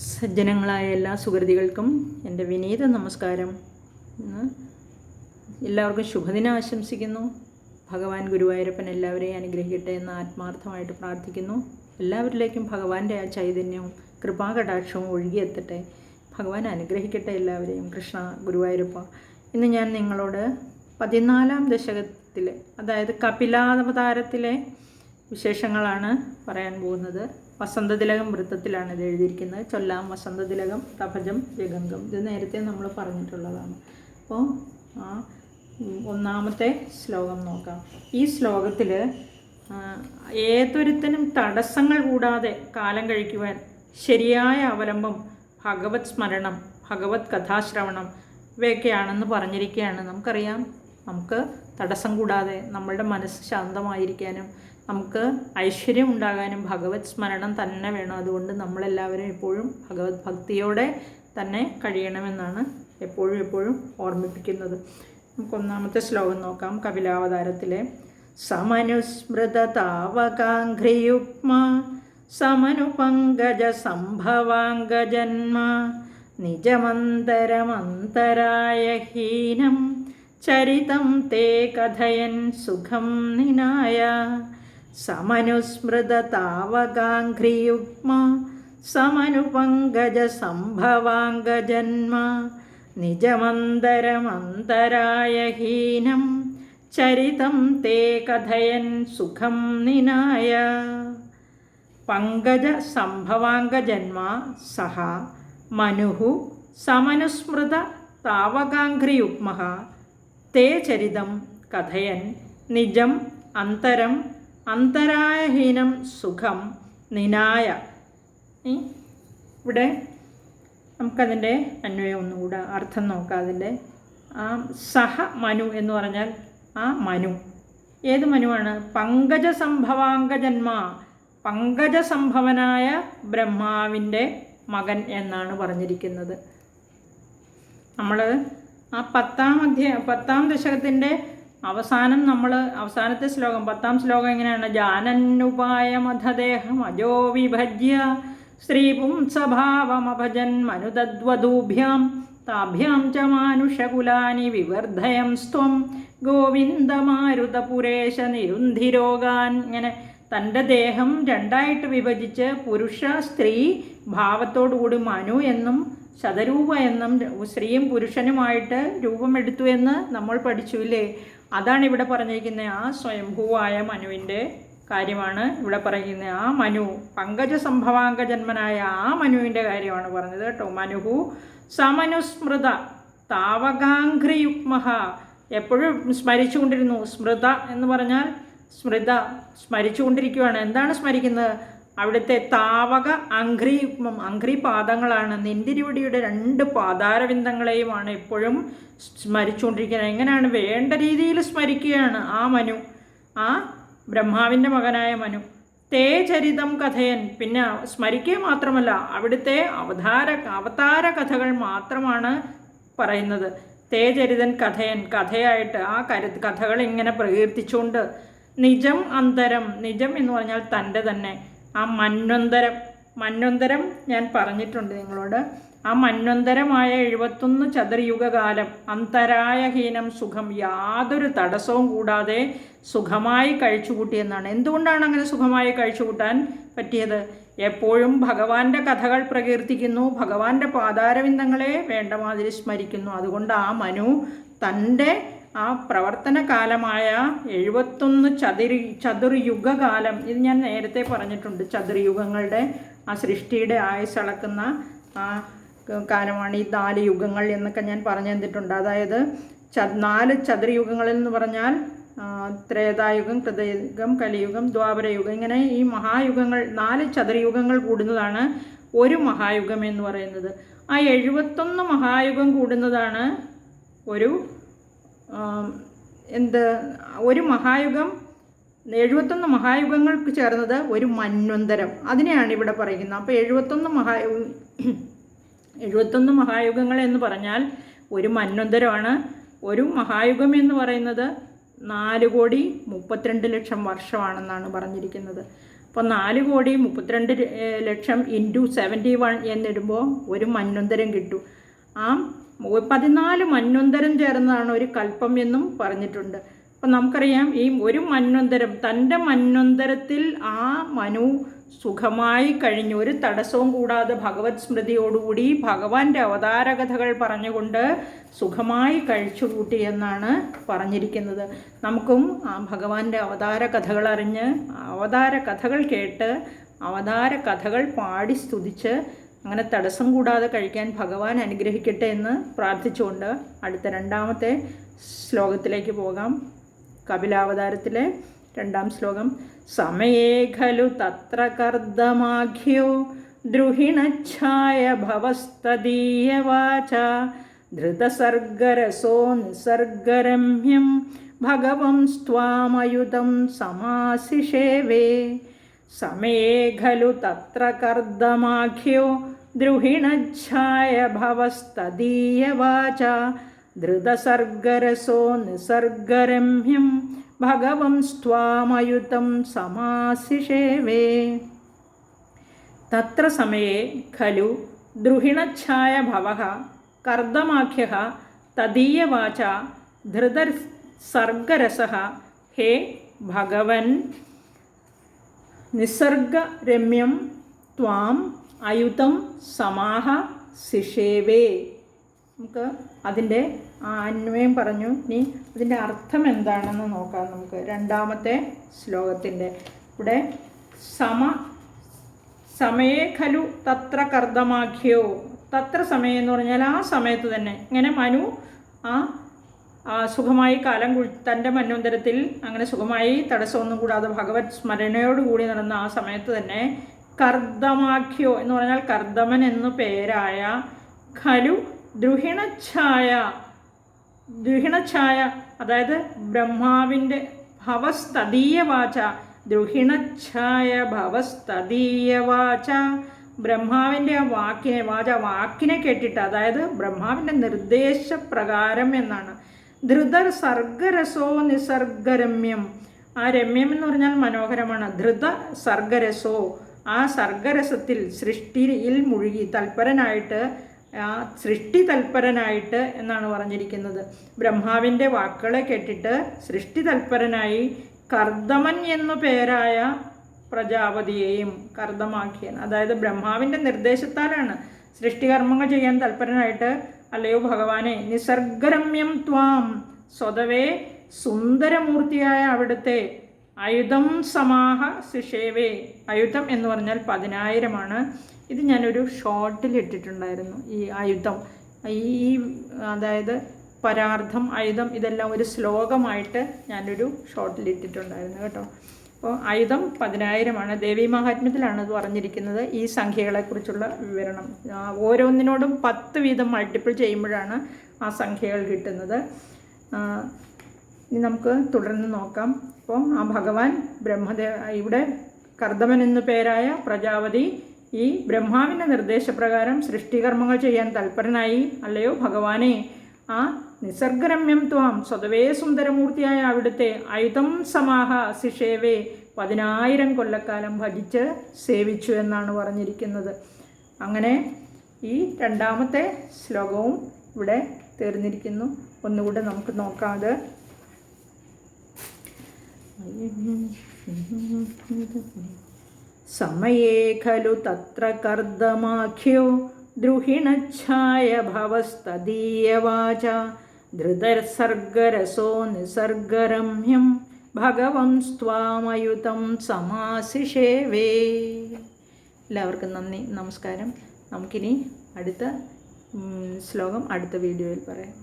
സജ്ജനങ്ങളായ എല്ലാ സുഹൃത്തുക്കൾക്കും എൻ്റെ വിനീത നമസ്കാരം. എല്ലാവർക്കും ശുഭദിനം ആശംസിക്കുന്നു. ഭഗവാൻ ഗുരുവായൂരപ്പൻ എല്ലാവരെയും അനുഗ്രഹിക്കട്ടെ എന്ന് ആത്മാർത്ഥമായിട്ട് പ്രാർത്ഥിക്കുന്നു. എല്ലാവരിലേക്കും ഭഗവാന്റെ ആ ചൈതന്യവും കൃപാകടാക്ഷവും ഒഴുകിയെത്തട്ടെ. ഭഗവാൻ അനുഗ്രഹിക്കട്ടെ എല്ലാവരെയും. കൃഷ്ണ ഗുരുവായൂരപ്പ. ഇന്ന് ഞാൻ നിങ്ങളോട് 14-ാം ദശകത്തിലെ, അതായത് കപിലാവതാരത്തിലെ വിശേഷങ്ങളാണ് പറയാൻ പോകുന്നത്. വസന്തതിലകം വൃത്തത്തിലാണ് ഇത് എഴുതിയിരിക്കുന്നത്. ചൊല്ലാം വസന്തതിലകം തപജം ജഗംഗം. ഇത് നേരത്തെ നമ്മൾ പറഞ്ഞിട്ടുള്ളതാണ്. അപ്പോൾ ഒന്നാമത്തെ ശ്ലോകം നോക്കാം. ഈ ശ്ലോകത്തിൽ ഏതൊരുത്തനും തടസ്സങ്ങൾ കൂടാതെ കാലം കഴിക്കുവാൻ ശരിയായ അവലംബം ഭഗവത് സ്മരണം, ഭഗവത് കഥാശ്രവണം ഇവയൊക്കെയാണെന്ന് പറഞ്ഞിരിക്കുകയാണ്. നമുക്കറിയാം, നമുക്ക് തടസ്സം കൂടാതെ നമ്മളുടെ മനസ്സ് ശാന്തമായിരിക്കാനും നമുക്ക് ഐശ്വര്യം ഉണ്ടാകാനും ഭഗവത് സ്മരണം തന്നെ വേണം. അതുകൊണ്ട് നമ്മളെല്ലാവരും എപ്പോഴും ഭഗവത് ഭക്തിയോടെ തന്നെ കഴിയണമെന്നാണ് എപ്പോഴും ഓർമ്മിപ്പിക്കുന്നത്. നമുക്ക് ഒന്നാമത്തെ ശ്ലോകം നോക്കാം. കപിലാവതാരത്തിലെ സമനുസ്മൃത താവകാഘ്രിയുഗ്മ സമനുപങ്കജ സംഭവാംഗജന്മ നിജമന്തരമന്തരായ ഹീനം ചരിതം തേ കഥയൻ സുഖം നിനായ. സമനുസ്മൃത താവകാഘ്രിയുഗ്മ സമനുപങ്കജ സംഭവാംഗജന്മ നിജമന്തരമന്തരായ ഹീനം ചരിതം തേ കഥയൻ സുഖം നിനായ. പങ്കജ സംഭവാംഗജന്മ സഹ മനുഃ സമനുസ്മൃത താവകാഘ്രിയുഗ്മഃ തേ ചരിതം കഥയൻ നിജം അന്തരം അന്തരായഹീനം സുഖം നിനായ. ഇവിടെ നമുക്കതിൻ്റെ അന്വയം ഒന്നുകൂടെ അർത്ഥം നോക്കാം. അതിൻ്റെ സഹ മനു എന്ന് പറഞ്ഞാൽ ആ മനു ഏത് മനുവാണ്? പങ്കജ സംഭവാംഗജന്മ, പങ്കജസംഭവനായ ബ്രഹ്മാവിൻ്റെ മകൻ എന്നാണ് പറഞ്ഞിരിക്കുന്നത്. നമ്മൾ ആ 10-ാം ദശകത്തിൻ്റെ അവസാനത്തെ ശ്ലോകം, 10-ാം ശ്ലോകം എങ്ങനെയാണ്? ജാനന്നുപായമധദേഹം അജോ വിഭജ്യ സ്ത്രീപുംസഭാവമഭജൻ മനുതദ്വധൂഭ്യാം താഭ്യാം ച മാനുഷകുലാനി വിവർദ്ധയം സ്ത്വം ഗോവിന്ദമാരുതപുരേശ നിരുന്ധിരോഗാൻ. ഇങ്ങനെ തൻ്റെ ദേഹം രണ്ടായിട്ട് വിഭജിച്ച് പുരുഷ സ്ത്രീ ഭാവത്തോടുകൂടി മനു എന്നും ശതരൂപ എന്നും സ്ത്രീയും പുരുഷനുമായിട്ട് രൂപമെടുത്തു എന്ന് നമ്മൾ പഠിച്ചു ഇല്ലേ? അതാണ് ഇവിടെ പറഞ്ഞിരിക്കുന്നത്. ആ സ്വയംഭൂവായ മനുവിൻ്റെ കാര്യമാണ് ഇവിടെ പറയുന്നത്. ആ മനു പങ്കജ സംഭവാംഗജന്മനായ ആ മനുവിൻ്റെ കാര്യമാണ് പറഞ്ഞത് കേട്ടോ. മനുഹു സമനുസ്മൃത താവകാഘ്രിയുഗ്മഃ, എപ്പോഴും സ്മരിച്ചുകൊണ്ടിരുന്നു. സ്മൃത എന്ന് പറഞ്ഞാൽ സ്മരിച്ചുകൊണ്ടിരിക്കുകയാണ്. എന്താണ് സ്മരിക്കുന്നത്? അവിടുത്തെ താവക അഘ്രിയുഗ്മം, അഘ്രി പാദങ്ങളാണ്. നിന്തിരിവടിയുടെ 2 പാദാരവിന്ദങ്ങളെയുമാണ് എപ്പോഴും സ്മരിച്ചുകൊണ്ടിരിക്കുന്നത്. എങ്ങനെയാണ്? വേണ്ട രീതിയിൽ സ്മരിക്കുകയാണ് ആ മനു, ആ ബ്രഹ്മാവിൻ്റെ മകനായ മനു. തേ ചരിതം കഥയൻ, പിന്നെ സ്മരിക്കുക മാത്രമല്ല, അവിടുത്തെ അവതാര കഥകൾ മാത്രമാണ് പറയുന്നത്. തേ ചരിതൻ കഥയൻ, കഥയായിട്ട് ആ കഥകൾ ഇങ്ങനെ പ്രകീർത്തിച്ചുകൊണ്ട് നിജം അന്തരം, നിജം എന്ന് പറഞ്ഞാൽ തൻ്റെ തന്നെ ആ മന്വന്തരം ഞാൻ പറഞ്ഞിട്ടുണ്ട് നിങ്ങളോട്. ആ മന്വന്തരമായ 71 ചതുർയുഗകാലം അന്തരായഹീനം സുഖം, യാതൊരു തടസ്സവും കൂടാതെ സുഖമായി കഴിച്ചുകൂട്ടിയെന്നാണ്. എന്തുകൊണ്ടാണ് അങ്ങനെ സുഖമായി കഴിച്ചുകൂട്ടാൻ പറ്റിയത്? എപ്പോഴും ഭഗവാന്റെ കഥകൾ പ്രകീർത്തിക്കുന്നു, ഭഗവാന്റെ പാദാരവിന്ദങ്ങളെ വേണ്ട മാതിരി സ്മരിക്കുന്നു. അതുകൊണ്ട് ആ മനു തൻ്റെ ആ പ്രവർത്തന കാലമായ 71 ചതുർയുഗകാലം, ഇത് ഞാൻ നേരത്തെ പറഞ്ഞിട്ടുണ്ട്. ചതുർയുഗങ്ങളുടെ ആ സൃഷ്ടിയുടെ ആയുസ് അളക്കുന്ന ആ കാലമാണ് ഈ 4 യുഗങ്ങൾ എന്നൊക്കെ ഞാൻ പറഞ്ഞു തന്നിട്ടുണ്ട്. അതായത് 4 ചതുർയുഗങ്ങളിൽ എന്ന് പറഞ്ഞാൽ ത്രേതായുഗം, കൃതയുഗം, കലിയുഗം, ദ്വാപരയുഗം, ഇങ്ങനെ ഈ മഹായുഗങ്ങൾ 4 ചതുർയുഗങ്ങൾ കൂടുന്നതാണ് ഒരു മഹായുഗം എന്ന് പറയുന്നത്. ആ 71 മഹായുഗം കൂടുന്നതാണ് ഒരു മഹായുഗം. 71 മഹായുഗങ്ങൾക്ക് ചേർന്നത് ഒരു മന്വന്തരം, അതിനെയാണ് ഇവിടെ പറയുന്നത്. അപ്പോൾ 71 മഹായുഗങ്ങൾ എന്ന് പറഞ്ഞാൽ ഒരു മന്വന്തരമാണ്. ഒരു മഹായുഗം എന്ന് പറയുന്നത് 4,32,00,000 വർഷമാണെന്നാണ് പറഞ്ഞിരിക്കുന്നത്. അപ്പോൾ 4,32,00,000 ഇൻറ്റു 71 എന്നിടുമ്പോൾ ഒരു മന്വന്തരം കിട്ടും. ആ 14 മന്വന്തരം ചേർന്നതാണ് ഒരു കൽപ്പം എന്നും പറഞ്ഞിട്ടുണ്ട്. അപ്പം നമുക്കറിയാം ഈ ഒരു മന്വന്തരം, തൻ്റെ മന്വന്തരത്തിൽ ആ മനു സുഖമായി കഴിഞ്ഞു, ഒരു തടസ്സവും കൂടാതെ ഭഗവത് സ്മൃതിയോടുകൂടി ഭഗവാന്റെ അവതാര കഥകൾ പറഞ്ഞുകൊണ്ട് സുഖമായി കഴിച്ചുകൂട്ടി എന്നാണ് പറഞ്ഞിരിക്കുന്നത്. നമുക്കും ആ ഭഗവാന്റെ അവതാര കഥകൾ അറിഞ്ഞ്, അവതാര കഥകൾ കേട്ട്, അവതാര കഥകൾ പാടി സ്തുതിച്ച് അങ്ങനെ തടസ്സം കൂടാതെ കഴിക്കാൻ ഭഗവാൻ അനുഗ്രഹിക്കട്ടെ എന്ന് പ്രാർത്ഥിച്ചുകൊണ്ട് അടുത്ത രണ്ടാമത്തെ ശ്ലോകത്തിലേക്ക് പോകാം. കപിലാവതാരത്തിലെ 2-ാം ശ്ലോകം. സമയേ ഖലു തത്ര കർദമാഖ്യോ ദ്രുഹിണച്ഛായ ഭവസ്തദീയവാച ധൃതസർഗരസോ നിസർഗരമ്യം ഭഗവംസ്ത്വാമയുതം സമാസിഷേവേ. സമയേ ഖലു തത്ര കർദമാഖ്യോ ദ്രുഹിണച്ഛായ ഭവസ്തദീയവാച ധൃതസർഗരസോ നിസർഗരമ്യം ഭഗവംസ്ത്വാമയുതം സമാസിഷേവേ. തത്ര സമയേ ഖലു ദ്രുഹിണച്ഛായ ഭവഃ കർദമാഖ്യഃ തദീയവാച ധൃതസർഗരസഃ. ഹേ ഭഗവൻ നിസർഗരമ്യം ത്വാം അയുതം സമാഹ സിഷേവേ. നമുക്ക് അതിൻ്റെ അന്വയം പറഞ്ഞു. ഇനി അതിൻ്റെ അർത്ഥം എന്താണെന്ന് നോക്കാം. നമുക്ക് രണ്ടാമത്തെ ശ്ലോകത്തിൻ്റെ ഇവിടെ സമയേ ഖലു തത്ര കർദമാഖ്യോ. തത്ര സമയം എന്ന് പറഞ്ഞാൽ ആ സമയത്ത് തന്നെ, ഇങ്ങനെ മനു സുഖമായി കാലം തൻ്റെ മന്വന്തരത്തിൽ അങ്ങനെ സുഖമായി തടസ്സമൊന്നും കൂടാതെ ഭഗവത് സ്മരണയോടുകൂടി നടന്ന ആ സമയത്ത് തന്നെ കർദമാഖ്യോ എന്ന് പറഞ്ഞാൽ കർദമൻ എന്നു പേരായ ഖലു ദ്രുഹിണച്ഛായ അതായത് ബ്രഹ്മാവിൻ്റെ ഭവസ്തദീയവാച ദ്രുഹിണച്ഛായ ഭവസ്തദീയവാച ബ്രഹ്മാവിൻ്റെ ആ വാക്കിനെ കേട്ടിട്ട്, അതായത് ബ്രഹ്മാവിൻ്റെ നിർദ്ദേശപ്രകാരം എന്നാണ്. ധൃതർ സർഗരസോ നിസർഗരമ്യം. ആ രമ്യം എന്ന് പറഞ്ഞാൽ മനോഹരമാണ്. ധൃത സർഗരസോ, ആ സർഗരസത്തിൽ സൃഷ്ടിയിൽ മുഴുകി തൽപരനായിട്ട്, സൃഷ്ടി തൽപരനായിട്ട് എന്നാണ് പറഞ്ഞിരിക്കുന്നത്. ബ്രഹ്മാവിൻ്റെ വാക്കുകളെ കേട്ടിട്ട് സൃഷ്ടി തൽപരനായി കർദമൻ എന്നു പേരായ പ്രജാപതിയെയും കർദമാഖ്യൻ, അതായത് ബ്രഹ്മാവിൻ്റെ നിർദ്ദേശത്താലാണ് സൃഷ്ടികർമ്മങ്ങൾ ചെയ്യാൻ തൽപരനായിട്ട്, അല്ലയോ ഭഗവാനെ നിസർഗരമ്യം ത്വാം, സ്വതവേ സുന്ദരമൂർത്തിയായ അവിടുത്തെ അയുധം സമാഹ സിഷേവേ. അയുധം എന്ന് പറഞ്ഞാൽ 10,000 ഇത് ഞാനൊരു ഷോർട്ടിൽ ഇട്ടിട്ടുണ്ടായിരുന്നു. ഈ ആയുധം, അതായത് പരാർത്ഥം, ആയുധം, ഇതെല്ലാം ഒരു ശ്ലോകമായിട്ട് ഞാനൊരു ഷോർട്ടിൽ ഇട്ടിട്ടുണ്ടായിരുന്നു കേട്ടോ. അപ്പോൾ ആയുധം 10,000 ദേവീ മഹാത്മ്യത്തിലാണ് ഇത് പറഞ്ഞിരിക്കുന്നത്. ഈ സംഖ്യകളെക്കുറിച്ചുള്ള വിവരണം ഓരോന്നിനോടും 10 വീതം മൾട്ടിപ്പിൾ ചെയ്യുമ്പോഴാണ് ആ സംഖ്യകൾ കിട്ടുന്നത്. ഇനി നമുക്ക് തുടർന്ന് നോക്കാം. അപ്പോൾ ആ ഭഗവാൻ ഇവിടെ കർദമൻ എന്നു പേരായ പ്രജാപതി ഈ ബ്രഹ്മാവിൻ്റെ നിർദ്ദേശപ്രകാരം സൃഷ്ടികർമ്മങ്ങൾ ചെയ്യാൻ തൽപരനായി, അല്ലയോ ഭഗവാനെ ആ നിസർഗരമ്യം ത്വാം, സ്വതവേ സുന്ദരമൂർത്തിയായ അവിടുത്തെ അയുധം സമാഹ സിഷേവേ, 10,000 കൊല്ലക്കാലം ഭജിച്ച് സേവിച്ചു എന്നാണ് പറഞ്ഞിരിക്കുന്നത്. അങ്ങനെ ഈ രണ്ടാമത്തെ ശ്ലോകവും ഇവിടെ തീർന്നിരിക്കുന്നു. ഒന്നുകൂടെ നമുക്ക് നോക്കാം. അത് സമയേ ഖലു തത്ര കർദമാഖ്യോ ദ്രുഹിണച്ഛായ ഭവസ്തദീയവാച ധൃതസർഗരസോ നിസർഗരമ്യം ഭഗവംസ്ത്വാമയുതം സമാസിഷേവേ. എല്ലാവർക്കും നന്ദി, നമസ്കാരം. നമുക്കിനി അടുത്ത ശ്ലോകം അടുത്ത വീഡിയോയിൽ പറയാം.